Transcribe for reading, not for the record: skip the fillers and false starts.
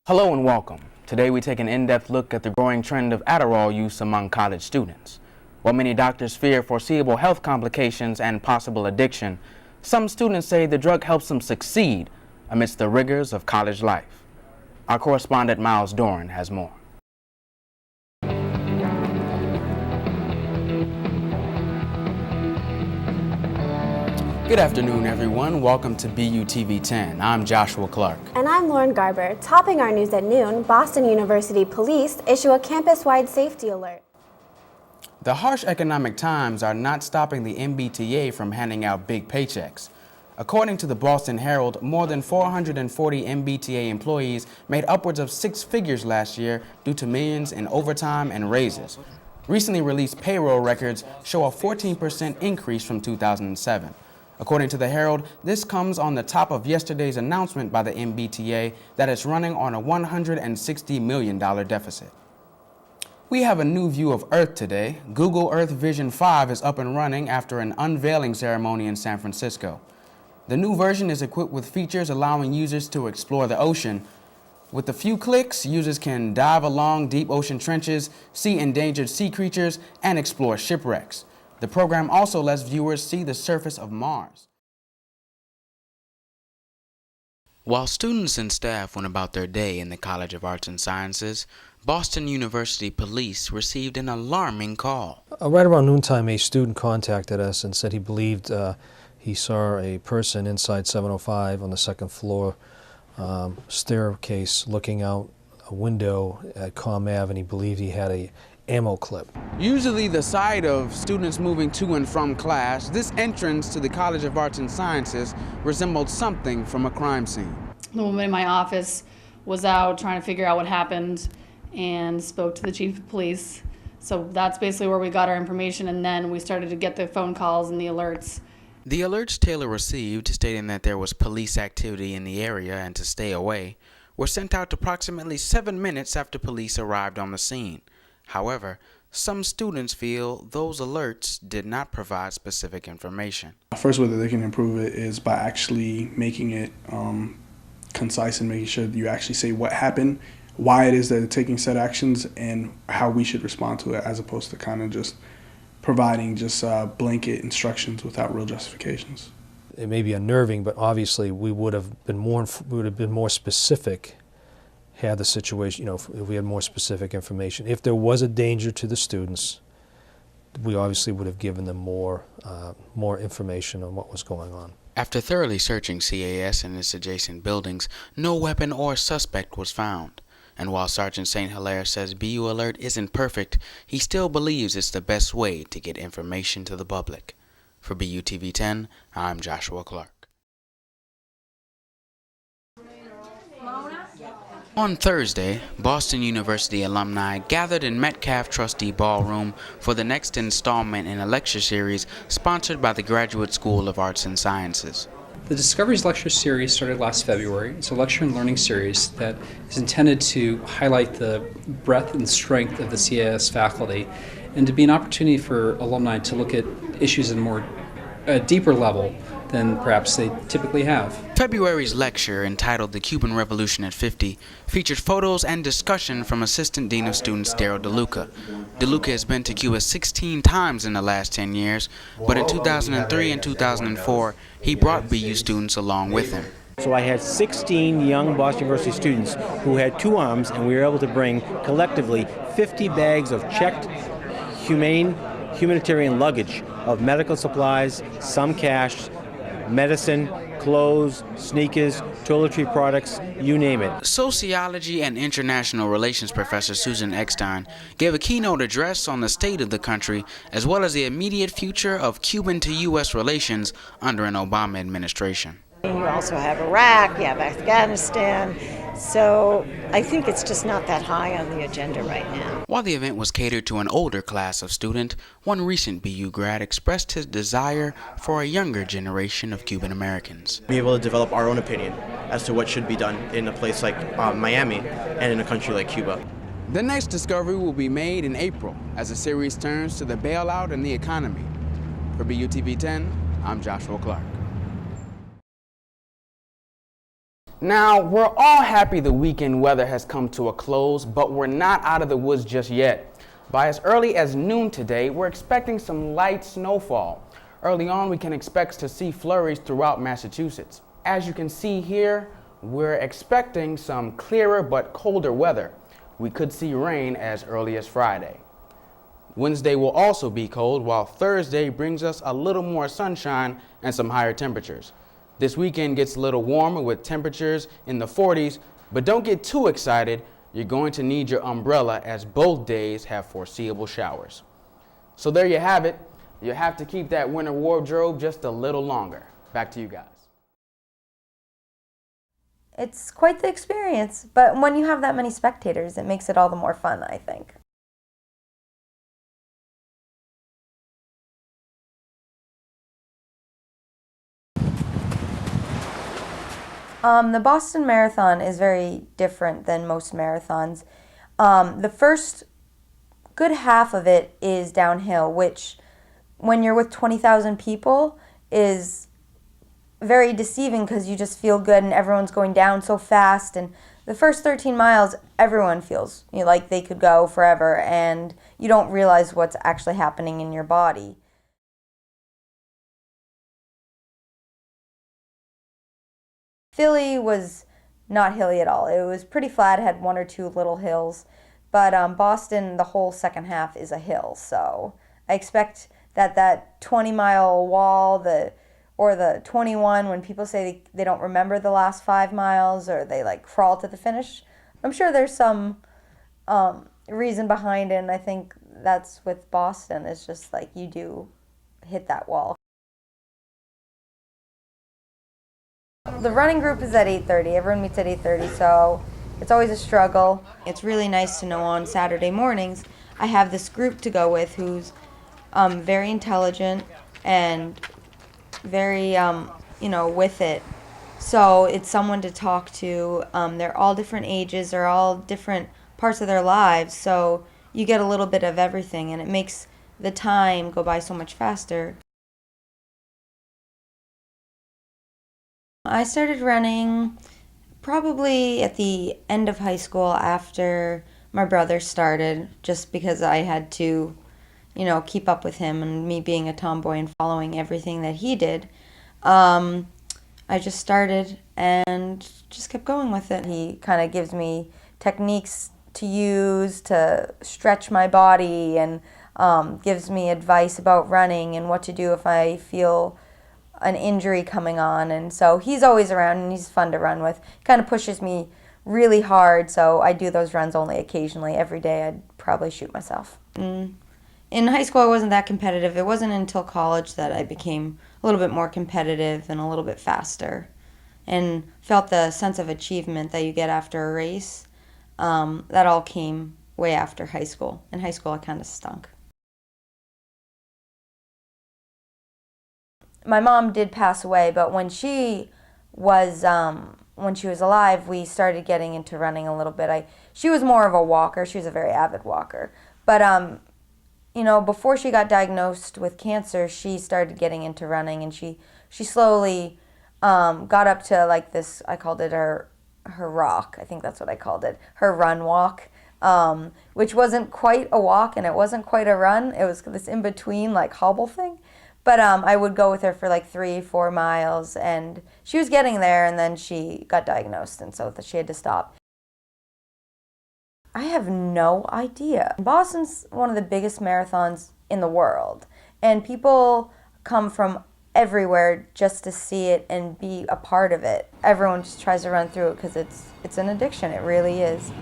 Hello and welcome. Today we take an in-depth look at the growing trend of Adderall use among college students. While many doctors fear foreseeable health complications and possible addiction, some students say the drug helps them succeed amidst the rigors of college life. Our correspondent Miles Doran has more. Good afternoon, everyone. Welcome to BUTV 10. I'm Joshua Clark. And I'm Lauren Garber. Topping our news at noon, Boston University police issue a campus-wide safety alert. The harsh economic times are not stopping the MBTA from handing out big paychecks. According to the Boston Herald, more than 440 MBTA employees made upwards of six figures last year due to millions in overtime and raises. Recently released payroll records show a 14% increase from 2007. According to the Herald, this comes on the top of yesterday's announcement by the MBTA that it's running on a $160 million deficit. We have a new view of Earth today. Google Earth Vision 5 is up and running after an unveiling ceremony in San Francisco. The new version is equipped with features allowing users to explore the ocean. With a few clicks, users can dive along deep ocean trenches, see endangered sea creatures, and explore shipwrecks. The program also lets viewers see the surface of Mars. While students and staff went about their day in the College of Arts and Sciences, Boston University police received an alarming call. Right around noontime, a student contacted us and said he believed he saw a person inside 705 on the second floor staircase looking out a window at Comm Ave, and he believed he had a ammo clip. Usually the sight of students moving to and from class, this entrance to the College of Arts and Sciences resembled something from a crime scene. The woman in my office was out trying to figure out what happened and spoke to the chief of police. So that's basically where we got our information, and then we started to get the phone calls and the alerts. The alerts Taylor received, stating that there was police activity in the area and to stay away, were sent out approximately 7 minutes after police arrived on the scene. However, some students feel those alerts did not provide specific information. First way that they can improve it is by actually making it concise and making sure that you actually say what happened, why it is that they're taking said actions, and how we should respond to it, as opposed to kind of just providing just blanket instructions without real justifications. It may be unnerving, but obviously we would have been more specific had the situation, if we had more specific information. If there was a danger to the students, we obviously would have given them more information on what was going on. After thoroughly searching CAS and its adjacent buildings, no weapon or suspect was found. And while Sergeant St. Hilaire says BU Alert isn't perfect, he still believes it's the best way to get information to the public. For BUTV 10, I'm Joshua Clark. On Thursday, Boston University alumni gathered in Metcalf Trustee Ballroom for the next installment in a lecture series sponsored by the Graduate School of Arts and Sciences. The Discoveries Lecture Series started last February. It's a lecture and learning series that is intended to highlight the breadth and strength of the CAS faculty and to be an opportunity for alumni to look at issues in a deeper level than perhaps they typically have. February's lecture, entitled The Cuban Revolution at 50, featured photos and discussion from Assistant Dean of Students Daryl DeLuca. DeLuca has been to Cuba 16 times in the last 10 years, but in 2003 and 2004, he brought BU students along with him. So I had 16 young Boston University students who had two arms, and we were able to bring collectively 50 bags of checked humanitarian luggage of medical supplies, some cash, medicine, clothes, sneakers, toiletry products, you name it. Sociology and International Relations professor Susan Eckstein gave a keynote address on the state of the country as well as the immediate future of Cuban to U.S. relations under an Obama administration. You also have Iraq, you have Afghanistan, so I think it's just not that high on the agenda right now. While the event was catered to an older class of student, one recent BU grad expressed his desire for a younger generation of Cuban Americans. Be able to develop our own opinion as to what should be done in a place like Miami and in a country like Cuba. The next discovery will be made in April as the series turns to the bailout and the economy. For BUTV 10, I'm Joshua Clark. Now, we're all happy the weekend weather has come to a close, but we're not out of the woods just yet. By as early as noon today, we're expecting some light snowfall. Early on, we can expect to see flurries throughout Massachusetts. As you can see here, we're expecting some clearer but colder weather. We could see rain as early as Friday. Wednesday will also be cold, while Thursday brings us a little more sunshine and some higher temperatures. This weekend gets a little warmer with temperatures in the 40s, but don't get too excited. You're going to need your umbrella as both days have foreseeable showers. So there you have it. You have to keep that winter wardrobe just a little longer. Back to you guys. It's quite the experience, but when you have that many spectators, it makes it all the more fun, I think. The Boston Marathon is very different than most marathons. The first good half of it is downhill, which when you're with 20,000 people is very deceiving because you just feel good and everyone's going down so fast. And the first 13 miles, everyone feels like they could go forever and you don't realize what's actually happening in your body. Philly was not hilly at all. It was pretty flat, had one or two little hills. But Boston, the whole second half is a hill. So I expect that 20-mile wall, or the 21, when people say they don't remember the last 5 miles or they crawl to the finish, I'm sure there's some reason behind it. And I think that's with Boston. It's just you do hit that wall. The running group is at 8:30. Everyone meets at 8:30, so it's always a struggle. It's really nice to know on Saturday mornings I have this group to go with who's very intelligent and very, with it. So it's someone to talk to. They're all different ages. They're all different parts of their lives. So you get a little bit of everything, and it makes the time go by so much faster. I started running probably at the end of high school after my brother started, just because I had to, keep up with him and me being a tomboy and following everything that he did. I just started and just kept going with it. He kind of gives me techniques to use to stretch my body and gives me advice about running and what to do if I feel an injury coming on. And so he's always around and he's fun to run with. Kind of pushes me really hard, so I do those runs only occasionally. Every day I'd probably shoot myself. In high school I wasn't that competitive. It wasn't until college that I became a little bit more competitive and a little bit faster and felt the sense of achievement that you get after a race. That all came way after high school. In high school I kind of stunk. My mom did pass away, but when she was alive, we started getting into running a little bit. She was more of a walker. She was a very avid walker. But, before she got diagnosed with cancer, she started getting into running, and she slowly got up to this, I called it her rock. I think that's what I called it, her run walk, which wasn't quite a walk and it wasn't quite a run. It was this in-between hobble thing. But I would go with her for 3-4 miles, and she was getting there, and then she got diagnosed, and so she had to stop. I have no idea. Boston's one of the biggest marathons in the world, and people come from everywhere just to see it and be a part of it. Everyone just tries to run through it because it's an addiction. It really is.